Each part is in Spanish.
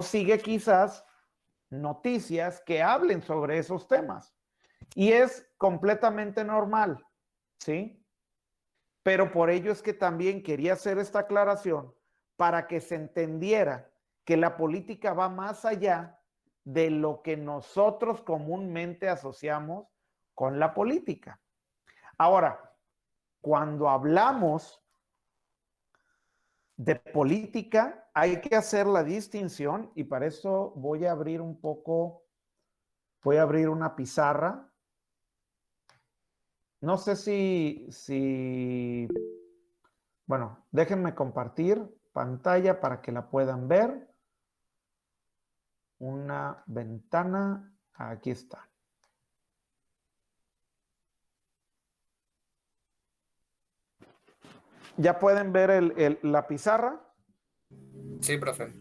sigue quizás noticias que hablen sobre esos temas. Y es completamente normal, ¿sí? Pero por ello es que también quería hacer esta aclaración para que se entendiera que la política va más allá de lo que nosotros comúnmente asociamos con la política. Ahora, cuando hablamos de política, hay que hacer la distinción y para eso voy a abrir un poco, voy a abrir una pizarra. No sé bueno, déjenme compartir pantalla para que la puedan ver. Una ventana, aquí está. ¿Ya pueden ver la pizarra? Sí, profe.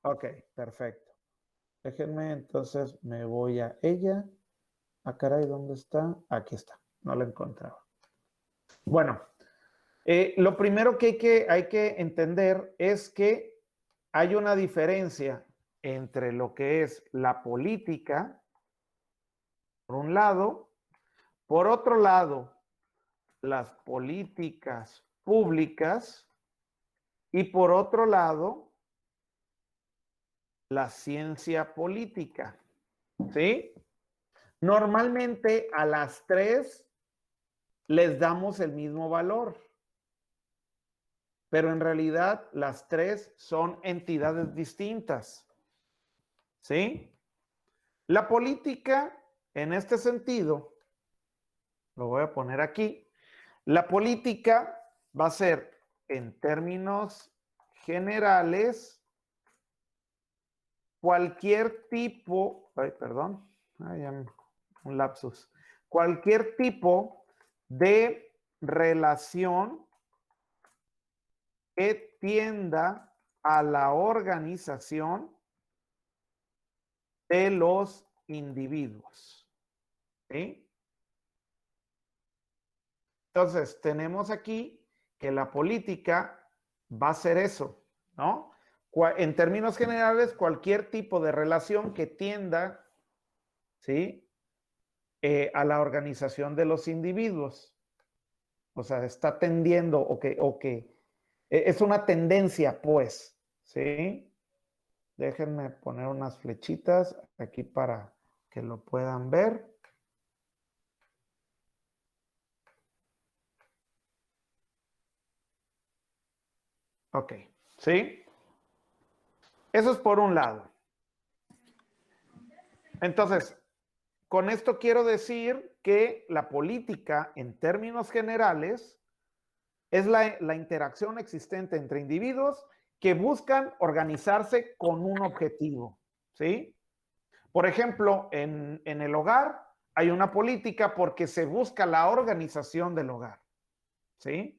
Ok, perfecto. Déjenme, entonces me voy a ella. Ah, caray, ¿dónde está? Aquí está, no la encontraba. Bueno, lo primero que hay que entender es que hay una diferencia entre lo que es la política, por un lado, por otro lado, las políticas públicas y por otro lado, la ciencia política, ¿sí? Normalmente a las tres les damos el mismo valor, pero en realidad las tres son entidades distintas, ¿sí? La política, en este sentido, lo voy a poner aquí, la política va a ser, en términos generales, cualquier tipo, perdón, un lapsus, cualquier tipo de relación que tienda a la organización de los individuos. ¿Sí? Entonces, tenemos aquí que la política va a ser eso, ¿no? En términos generales, cualquier tipo de relación que tienda, ¿sí? A la organización de los individuos. O sea, está tendiendo es una tendencia, pues, ¿sí? Déjenme poner unas flechitas aquí para que lo puedan ver. Ok, ¿sí? Eso es por un lado. Entonces, con esto quiero decir que la política, en términos generales, es la interacción existente entre individuos que buscan organizarse con un objetivo, ¿sí? Por ejemplo, en el hogar hay una política porque se busca la organización del hogar, ¿sí?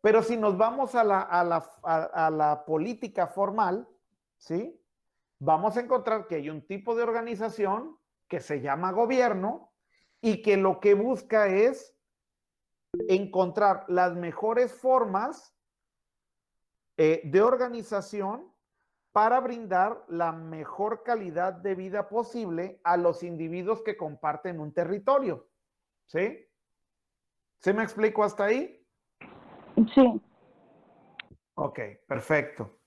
Pero si nos vamos a la política formal, ¿sí? Vamos a encontrar que hay un tipo de organización que se llama gobierno y que lo que busca es encontrar las mejores formas de organización para brindar la mejor calidad de vida posible a los individuos que comparten un territorio. ¿Sí? ¿Sí me explico hasta ahí? Sí. Ok, perfecto.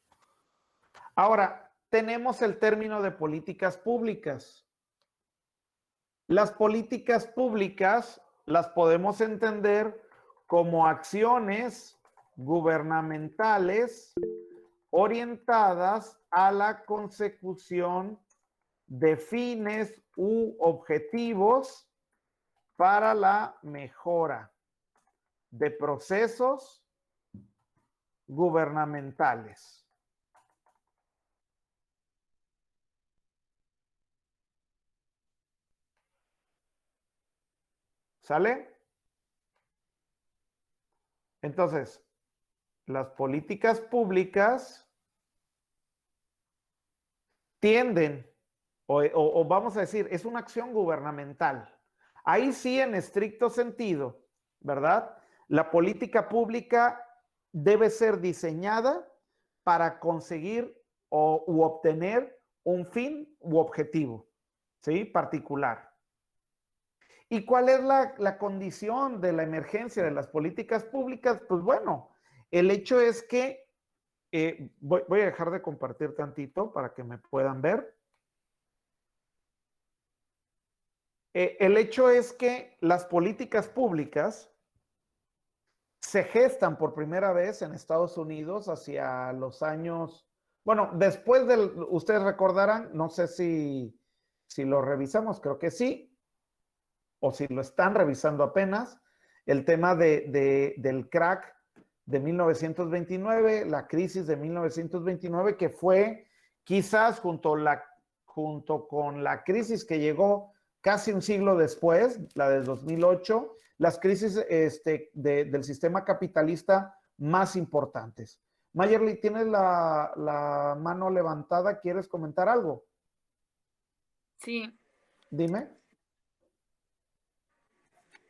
Ahora, tenemos el término de políticas públicas. Las políticas públicas las podemos entender como acciones gubernamentales orientadas a la consecución de fines u objetivos para la mejora de procesos gubernamentales. ¿Sale? Entonces, las políticas públicas tienden, o vamos a decir, es una acción gubernamental. Ahí sí, en estricto sentido, ¿verdad? La política pública debe ser diseñada para conseguir u obtener un fin u objetivo, ¿sí? Particular. ¿Y cuál es la condición de la emergencia de las políticas públicas? Pues bueno, el hecho es que, voy a dejar de compartir tantito para que me puedan ver. El hecho es que las políticas públicas se gestan por primera vez en Estados Unidos hacia los años, bueno, después del, ustedes recordarán, no sé si lo revisamos, creo que sí, o si lo están revisando apenas, el tema del crack de 1929, la crisis de 1929, que fue quizás junto con la crisis que llegó casi un siglo después, la del 2008, las crisis del sistema capitalista más importantes. Mayerly, tienes la mano levantada, ¿quieres comentar algo? Sí. Dime.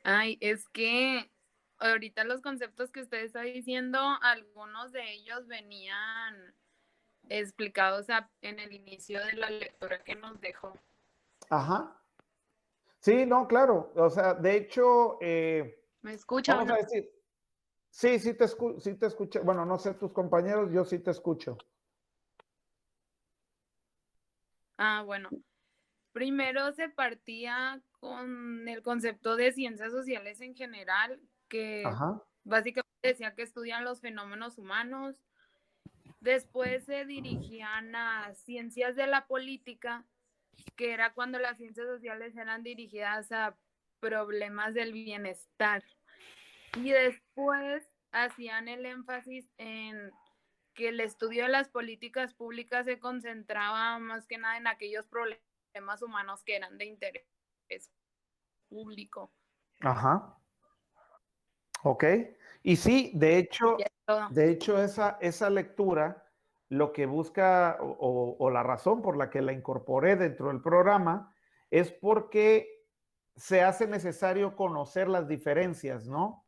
Ay, es que ahorita los conceptos que usted está diciendo, algunos de ellos venían explicados en el inicio de la lectura que nos dejó. Ajá. Sí, no, claro. O sea, de hecho, ¿Me escucha o vamos no? a decir, sí, sí te escuché. Bueno, no sé tus compañeros, yo sí te escucho. Ah, bueno. Primero se partía con el concepto de ciencias sociales en general, que Ajá. básicamente decía que estudian los fenómenos humanos. Después se dirigían a ciencias de la política, que era cuando las ciencias sociales eran dirigidas a problemas del bienestar. Y después hacían el énfasis en que el estudio de las políticas públicas se concentraba más que nada en aquellos problemas humanos que eran de interés público. Ajá. Ok. Y sí, de hecho esa lectura lo que busca o la razón por la que la incorporé dentro del programa es porque se hace necesario conocer las diferencias, ¿no?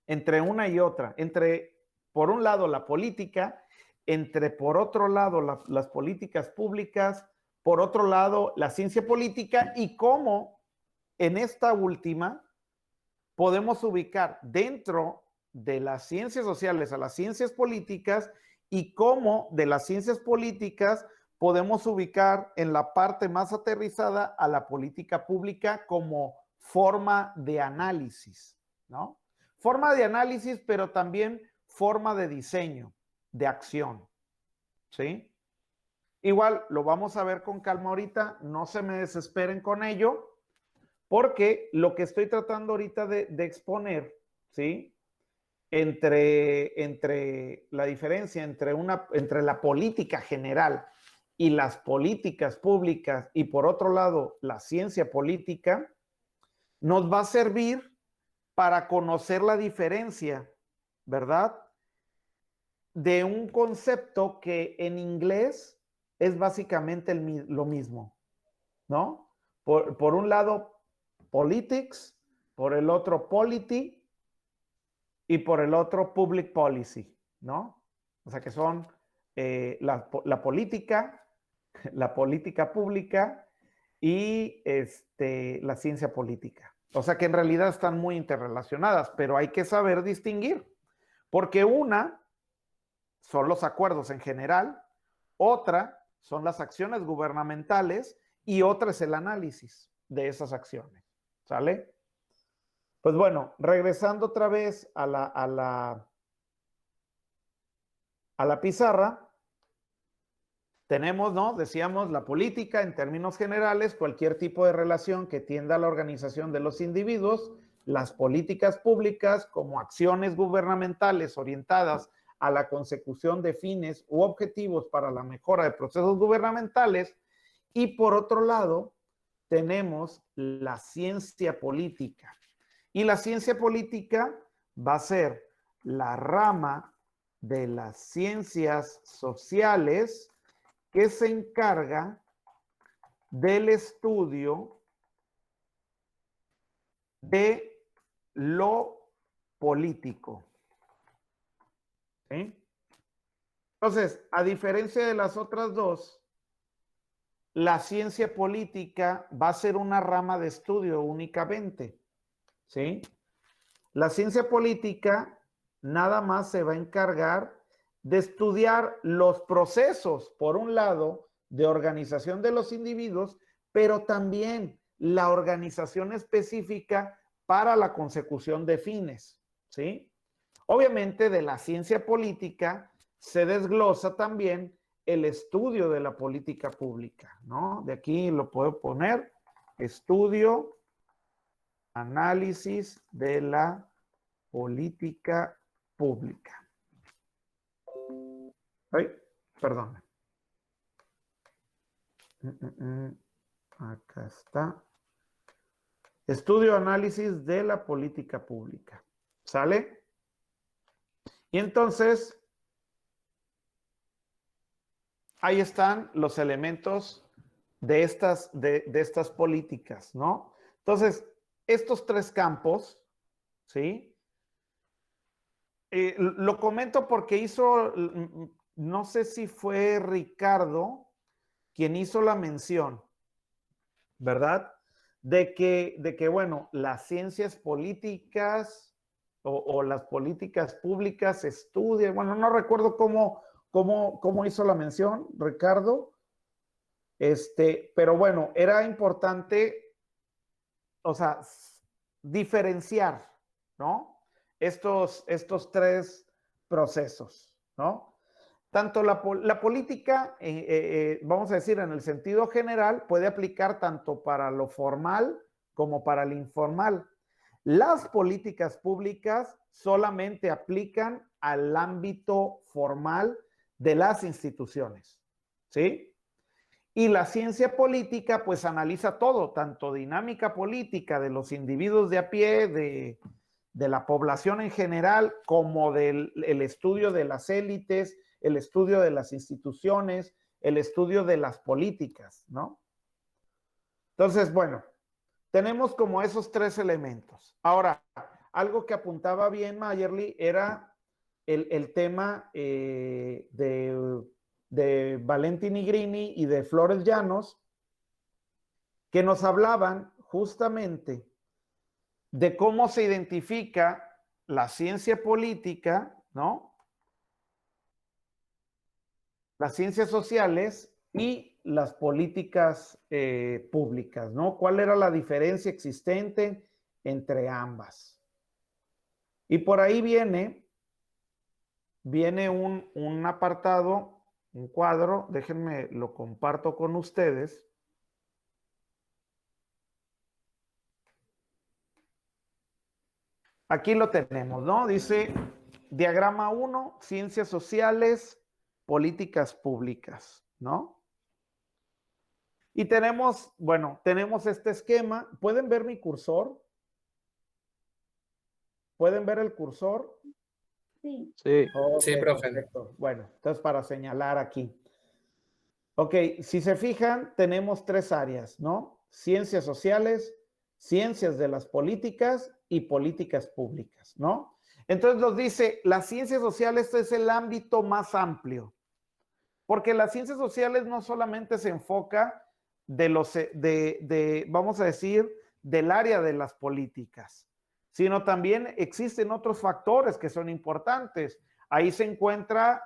Entre una y otra, entre, por un lado, la política, entre, por otro lado, las políticas públicas, por otro lado, la ciencia política y cómo en esta última podemos ubicar dentro de las ciencias sociales a las ciencias políticas y cómo de las ciencias políticas podemos ubicar en la parte más aterrizada a la política pública como forma de análisis, ¿no? Forma de análisis, pero también forma de diseño, de acción, ¿sí? Igual lo vamos a ver con calma ahorita, no se me desesperen con ello, porque lo que estoy tratando ahorita de exponer, ¿sí? Entre la diferencia entre la política general y las políticas públicas y por otro lado la ciencia política, nos va a servir para conocer la diferencia, ¿verdad? De un concepto que en inglés es básicamente lo mismo, ¿no? Por un lado, politics, por el otro, polity, y por el otro, public policy, ¿no? O sea que son la política, la política pública y la ciencia política. O sea que en realidad están muy interrelacionadas, pero hay que saber distinguir, porque una son los acuerdos en general, otra son las acciones gubernamentales y otra es el análisis de esas acciones. ¿Sale? Pues bueno, regresando otra vez a la pizarra, tenemos, ¿no? Decíamos la política en términos generales, cualquier tipo de relación que tienda a la organización de los individuos, las políticas públicas como acciones gubernamentales orientadas a la consecución de fines u objetivos para la mejora de procesos gubernamentales, y por otro lado, tenemos la ciencia política. Y la ciencia política va a ser la rama de las ciencias sociales que se encarga del estudio de lo político. ¿Sí? Entonces, a diferencia de las otras dos, la ciencia política va a ser una rama de estudio únicamente, ¿sí? La ciencia política nada más se va a encargar de estudiar los procesos, por un lado, de organización de los individuos, pero también la organización específica para la consecución de fines, ¿sí? Obviamente de la ciencia política se desglosa también el estudio de la política pública, ¿no? De aquí lo puedo poner, estudio, análisis de la política pública. Ay, perdón. Acá está. Estudio, análisis de la política pública. ¿Sale? Y entonces, ahí están los elementos de estas políticas, ¿no? Entonces, estos tres campos, ¿sí? Lo comento porque hizo, no sé si fue Ricardo quien hizo la mención, ¿verdad? De que bueno, las ciencias políticas o las políticas públicas estudian, bueno, no recuerdo cómo hizo la mención, Ricardo, pero bueno, era importante, o sea, diferenciar, ¿no? Estos tres procesos, ¿no? Tanto la política, vamos a decir, en el sentido general, puede aplicar tanto para lo formal como para lo informal. Las políticas públicas solamente aplican al ámbito formal de las instituciones, ¿sí? Y la ciencia política, pues analiza todo, tanto dinámica política de los individuos de a pie, de la población en general, como del el estudio de las élites, el estudio de las instituciones, el estudio de las políticas, ¿no? Entonces, bueno, tenemos como esos tres elementos. Ahora, algo que apuntaba bien Mayerly era el tema de Valentín Nigrini y de Flores Llanos, que nos hablaban justamente de cómo se identifica la ciencia política, ¿no? Las ciencias sociales y las políticas públicas, ¿no? ¿Cuál era la diferencia existente entre ambas? Y por ahí viene un apartado, un cuadro, déjenme lo comparto con ustedes. Aquí lo tenemos, ¿no? Dice diagrama 1, ciencias sociales, políticas públicas, ¿no? Y tenemos, bueno, tenemos este esquema. ¿Pueden ver mi cursor? ¿Pueden ver el cursor? Sí. Sí. Ok, Sí, profe. perfecto. Bueno, entonces para señalar aquí. Ok, si se fijan, tenemos tres áreas, ¿no? Ciencias sociales, ciencias de las políticas y políticas públicas, ¿no? Entonces nos dice, las ciencias sociales es el ámbito más amplio, porque las ciencias sociales no solamente se enfoca vamos a decir, del área de las políticas, sino también existen otros factores que son importantes. Ahí se encuentran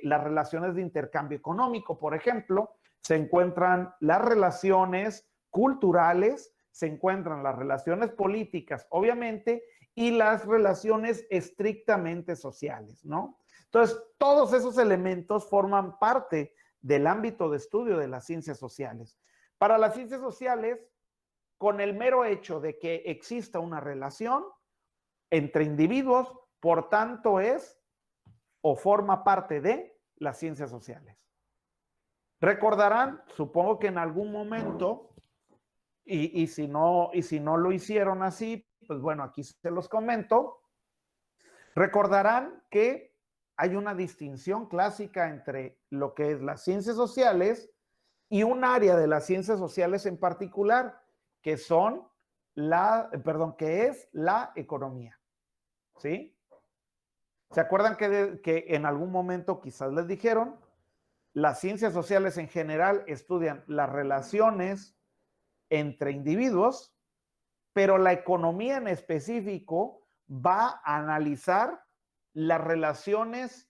las relaciones de intercambio económico, por ejemplo, se encuentran las relaciones culturales, se encuentran las relaciones políticas, obviamente, y las relaciones estrictamente sociales, ¿no? Entonces, todos esos elementos forman parte del ámbito de estudio de las ciencias sociales. Para las ciencias sociales, con el mero hecho de que exista una relación entre individuos, por tanto es o forma parte de las ciencias sociales. Recordarán, supongo que en algún momento, y si no lo hicieron así, pues bueno, aquí se los comento. Recordarán que hay una distinción clásica entre lo que es las ciencias sociales y un área de las ciencias sociales en particular, que que es la economía, ¿sí? ¿Se acuerdan que en algún momento quizás les dijeron? Las ciencias sociales en general estudian las relaciones entre individuos, pero la economía en específico va a analizar las relaciones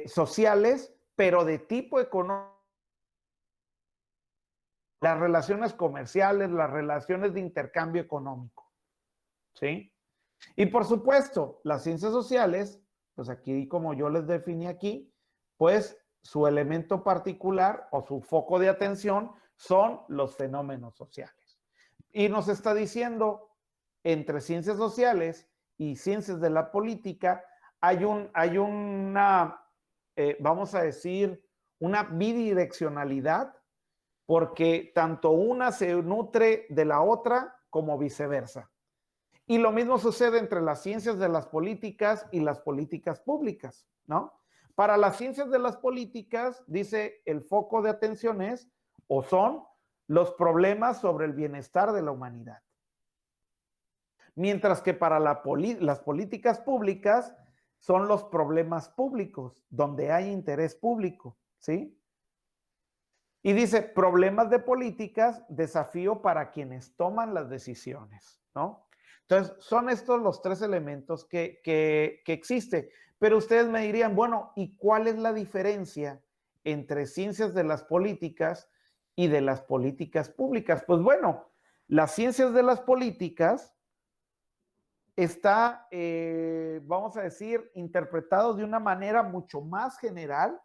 sociales, pero de tipo económico, las relaciones comerciales, las relaciones de intercambio económico, ¿sí? Y por supuesto, las ciencias sociales, pues aquí como yo les definí aquí, pues su elemento particular o su foco de atención son los fenómenos sociales. Y nos está diciendo, entre ciencias sociales y ciencias de la política, hay una, vamos a decir, una bidireccionalidad, porque tanto una se nutre de la otra como viceversa. Y lo mismo sucede entre las ciencias de las políticas y las políticas públicas, ¿no? Para las ciencias de las políticas, dice, el foco de atención es o son los problemas sobre el bienestar de la humanidad. Mientras que para las políticas públicas son los problemas públicos, donde hay interés público, ¿sí? Y dice, problemas de políticas, desafío para quienes toman las decisiones, ¿no? Entonces, son estos los tres elementos que existen. Pero ustedes me dirían, bueno, ¿y cuál es la diferencia entre ciencias de las políticas y de las políticas públicas? Pues bueno, las ciencias de las políticas está, vamos a decir, interpretado de una manera mucho más general,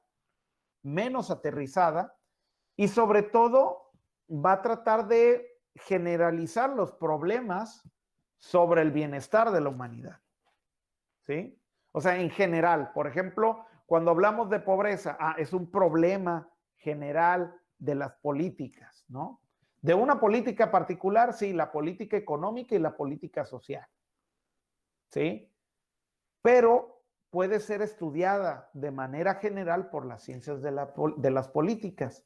menos aterrizada, y sobre todo va a tratar de generalizar los problemas sobre el bienestar de la humanidad, ¿sí? O sea, en general, por ejemplo, cuando hablamos de pobreza, es un problema general de las políticas, ¿no? De una política particular, sí, la política económica y la política social, ¿sí? Pero puede ser estudiada de manera general por las ciencias de las políticas.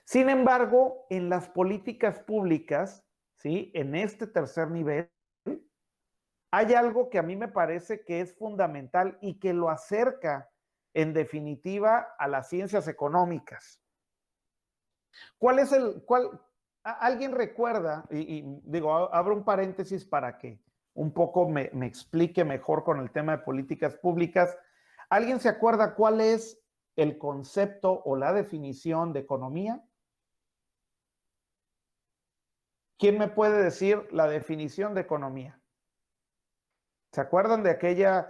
Sin embargo, en las políticas públicas, ¿sí? En este tercer nivel, hay algo que a mí me parece que es fundamental y que lo acerca, en definitiva, a las ciencias económicas. ¿Cuál es alguien recuerda, y digo, abro un paréntesis para que un poco me explique mejor con el tema de políticas públicas? ¿Alguien se acuerda cuál es el concepto o la definición de economía? ¿Quién me puede decir la definición de economía? ¿Se acuerdan de aquella,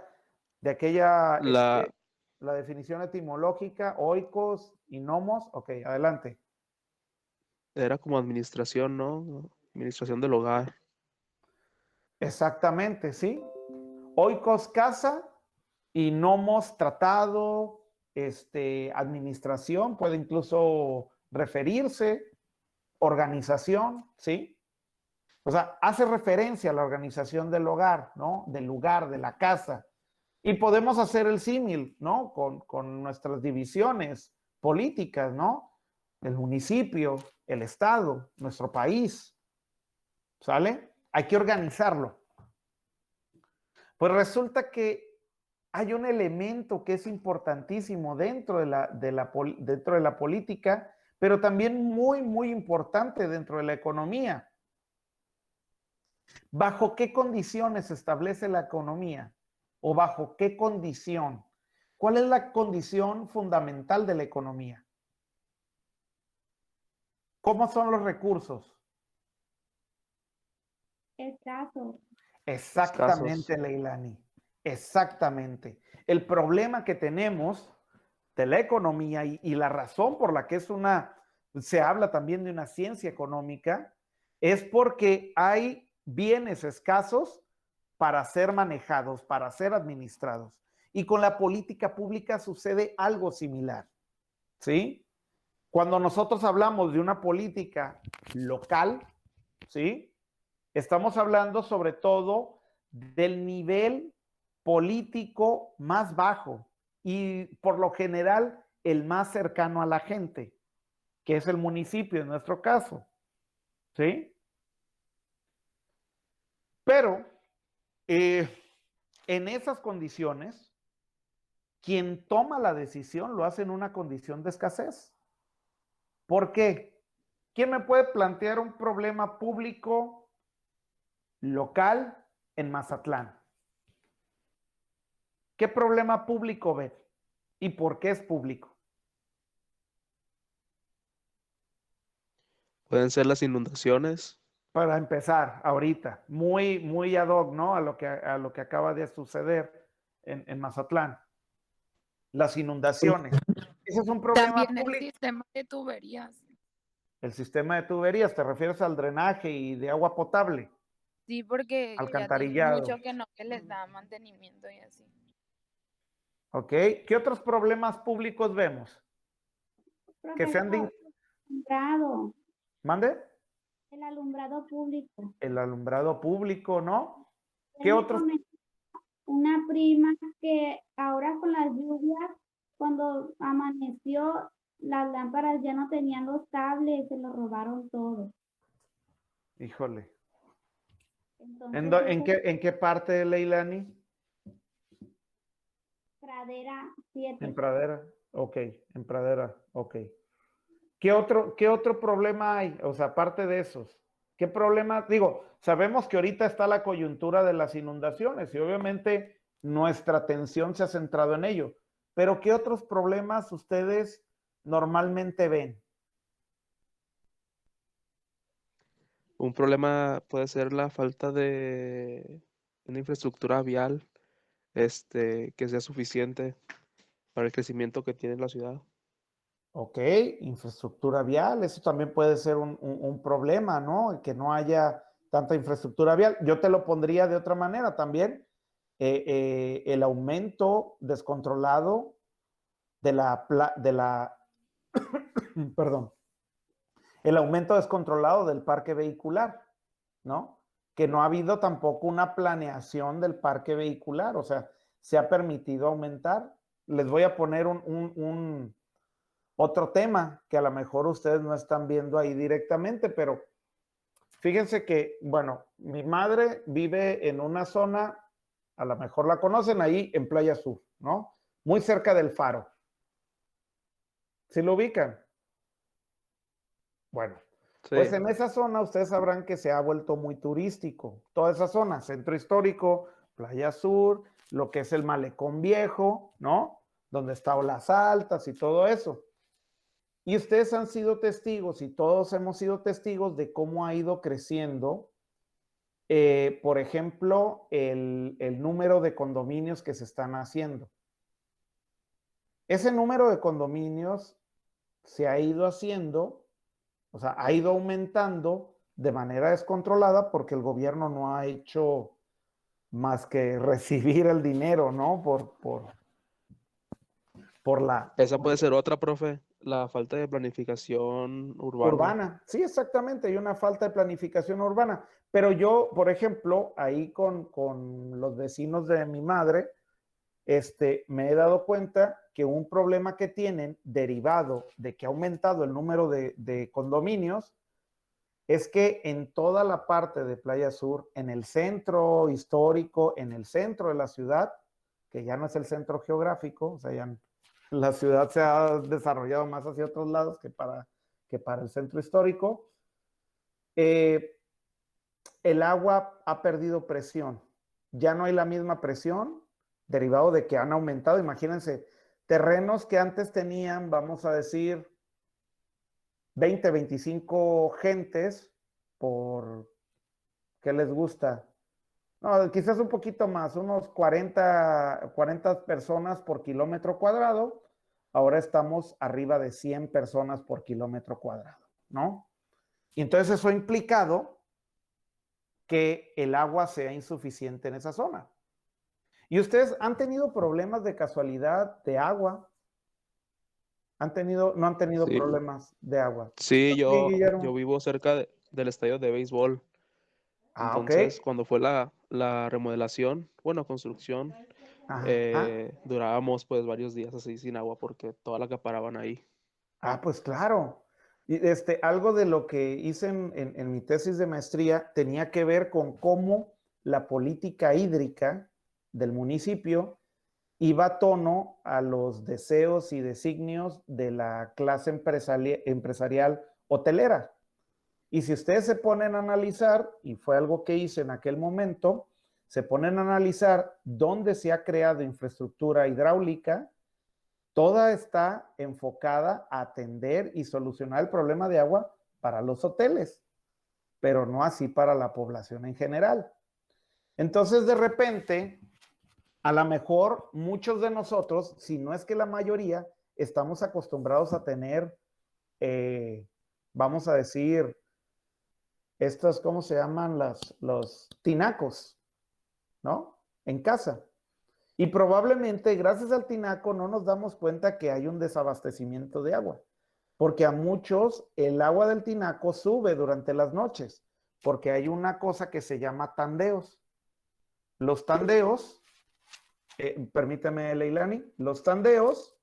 La, la definición etimológica, oikos y nomos? Ok, adelante. era como administración, ¿no? Administración del hogar. Exactamente, ¿sí? Oikos casa y nomos tratado, administración, puede incluso referirse, organización, ¿sí? O sea, hace referencia a la organización del hogar, ¿no? Del lugar, de la casa. Y podemos hacer el símil, ¿no? Con nuestras divisiones políticas, ¿no? El municipio, el estado, nuestro país, ¿sale? Hay que organizarlo. Pues resulta que hay un elemento que es importantísimo dentro dentro de la política, pero también muy, muy importante dentro de la economía. ¿Bajo qué condiciones se establece la economía? ¿O bajo qué condición? ¿Cuál es la condición fundamental de la economía? ¿Cómo son los recursos? Escaso. Exactamente, Escasos. Leilani. Exactamente. El problema que tenemos de la economía y la razón por la que se habla también de una ciencia económica, es porque hay bienes escasos para ser manejados, para ser administrados. Y con la política pública sucede algo similar, ¿sí? Cuando nosotros hablamos de una política local, ¿sí? Estamos hablando sobre todo del nivel político más bajo y por lo general el más cercano a la gente, que es el municipio en nuestro caso, ¿sí? Pero en esas condiciones, quien toma la decisión lo hace en una condición de escasez. ¿Por qué? ¿Quién me puede plantear un problema público local en Mazatlán? ¿Qué problema público ven? ¿Y por qué es público? Pueden ser las inundaciones. Para empezar, ahorita, muy ad hoc, ¿no? A lo que acaba de suceder en Mazatlán. Las inundaciones. Ese es un problema También el público. sistema de tuberías. El sistema de tuberías, ¿te refieres al drenaje y de agua potable? Sí, porque ya tiene Alcantarillado. mucho que no que les da mantenimiento y así. ¿Ok? ¿Qué otros problemas públicos vemos? Que sean de... Alumbrado, ¿Mande? el alumbrado público. El alumbrado público, ¿no? ¿Qué Me otros? comentó una prima que ahora con las lluvias, cuando amaneció, las lámparas ya no tenían los cables, se los robaron todo. Híjole. Entonces, ¿En qué parte, Leilani? Pradera 7. En Pradera. Ok, en Pradera. Ok. ¿Qué otro problema hay? O sea, aparte de esos. ¿Qué problema? Digo, sabemos que ahorita está la coyuntura de las inundaciones y obviamente nuestra atención se ha centrado en ello. Pero ¿qué otros problemas ustedes normalmente ven? Un problema puede ser la falta de una infraestructura vial, que sea suficiente para el crecimiento que tiene la ciudad. Ok, infraestructura vial, eso también puede ser un problema, ¿no? Que no haya tanta infraestructura vial. Yo te lo pondría de otra manera también. El aumento descontrolado perdón, el aumento descontrolado del parque vehicular, ¿no? Que no ha habido tampoco una planeación del parque vehicular, o sea, se ha permitido aumentar. Les voy a poner otro tema que a lo mejor ustedes no están viendo ahí directamente, pero fíjense que, bueno, mi madre vive en una zona, a lo mejor la conocen ahí en Playa Sur, ¿no? Muy cerca del Faro. ¿Sí lo ubican? Bueno, pues Sí. en esa zona ustedes sabrán que se ha vuelto muy turístico. Toda esa zona, Centro Histórico, Playa Sur, lo que es el Malecón Viejo, ¿no? Donde está Olas Altas y todo eso. Y ustedes han sido testigos y todos hemos sido testigos de cómo ha ido creciendo, por ejemplo, el número de condominios que se están haciendo. Ese número de condominios se ha ido haciendo, o sea, ha ido aumentando de manera descontrolada porque el gobierno no ha hecho más que recibir el dinero, ¿no? Por la Esa puede ser otra, profe, la falta de planificación urbana. urbana. Sí, exactamente, hay una falta de planificación urbana. Pero yo, por ejemplo, ahí con los vecinos de mi madre, me he dado cuenta que un problema que tienen derivado de que ha aumentado el número de condominios es que en toda la parte de Playa Sur, en el centro histórico, en el centro de la ciudad, que ya no es el centro geográfico, o sea, ya la ciudad se ha desarrollado más hacia otros lados que para el centro histórico, el agua ha perdido presión. Ya no hay la misma presión, derivado de que han aumentado. Imagínense, terrenos que antes tenían, vamos a decir, 20, 25 gentes por, ¿qué les gusta? No, quizás un poquito más, unos 40 personas por kilómetro cuadrado. Ahora estamos arriba de 100 personas por kilómetro cuadrado, ¿no? Y entonces eso ha implicado que el agua sea insuficiente en esa zona. ¿Y ustedes han tenido problemas de casualidad de agua? ¿No han tenido Sí. problemas de agua? Sí, Sí, yo Guillermo. vivo cerca del estadio de béisbol. Ah, ok. Entonces, cuando fue la remodelación, bueno, construcción, Ajá. durábamos pues varios días así sin agua porque toda la acaparaban ahí. Ah, pues claro. Y algo de lo que hice en mi tesis de maestría tenía que ver con cómo la política hídrica del municipio y va a tono a los deseos y designios de la clase empresarial hotelera. Y si ustedes se ponen a analizar, y fue algo que hice en aquel momento, se ponen a analizar dónde se ha creado infraestructura hidráulica, toda está enfocada a atender y solucionar el problema de agua para los hoteles, pero no así para la población en general. Entonces, de repente, a lo mejor muchos de nosotros, si no es que la mayoría, estamos acostumbrados a tener, vamos a decir, estos, ¿cómo se llaman? Los tinacos, ¿no? En casa. Y probablemente, gracias al tinaco, no nos damos cuenta que hay un desabastecimiento de agua, porque a muchos el agua del tinaco sube durante las noches, porque hay una cosa que se llama tandeos. Los tandeos, permíteme, Leilani, los tandeos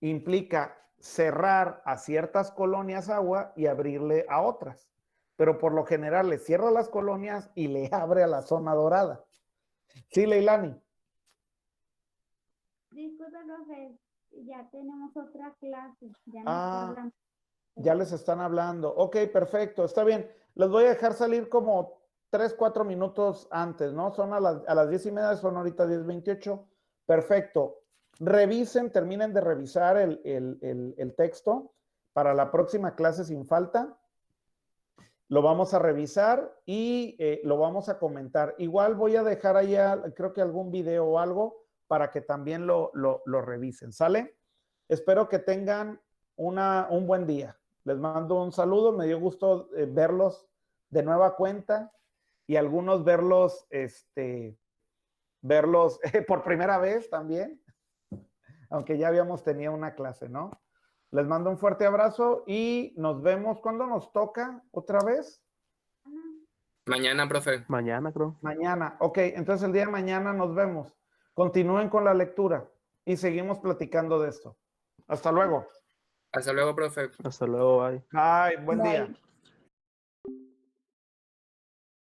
implica cerrar a ciertas colonias agua y abrirle a otras, pero por lo general le cierra las colonias y le abre a la zona dorada. Sí, Leilani. Disculpe, profe, ya tenemos otra clase. Ya nos está hablando. Ya les están hablando. Ok, perfecto, está bien. Les voy a dejar salir como 3, 4 minutos antes, ¿no? Son a las 10:30, son ahorita 10:28. Perfecto. Revisen, terminen de revisar el texto para la próxima clase sin falta. Lo vamos a revisar y lo vamos a comentar. Igual voy a dejar allá, creo que algún video o algo para que también lo revisen, ¿sale? Espero que tengan un buen día. Les mando un saludo, me dio gusto verlos de nueva cuenta y algunos verlos por primera vez también, aunque ya habíamos tenido una clase, ¿no? Les mando un fuerte abrazo y nos vemos. ¿Cuándo nos toca otra vez? Mañana, profe. Mañana, creo. Mañana. Ok, entonces el día de mañana nos vemos. Continúen con la lectura y seguimos platicando de esto. Hasta luego. Hasta luego, profe. Hasta luego, bye. Bye, buen Bye. día.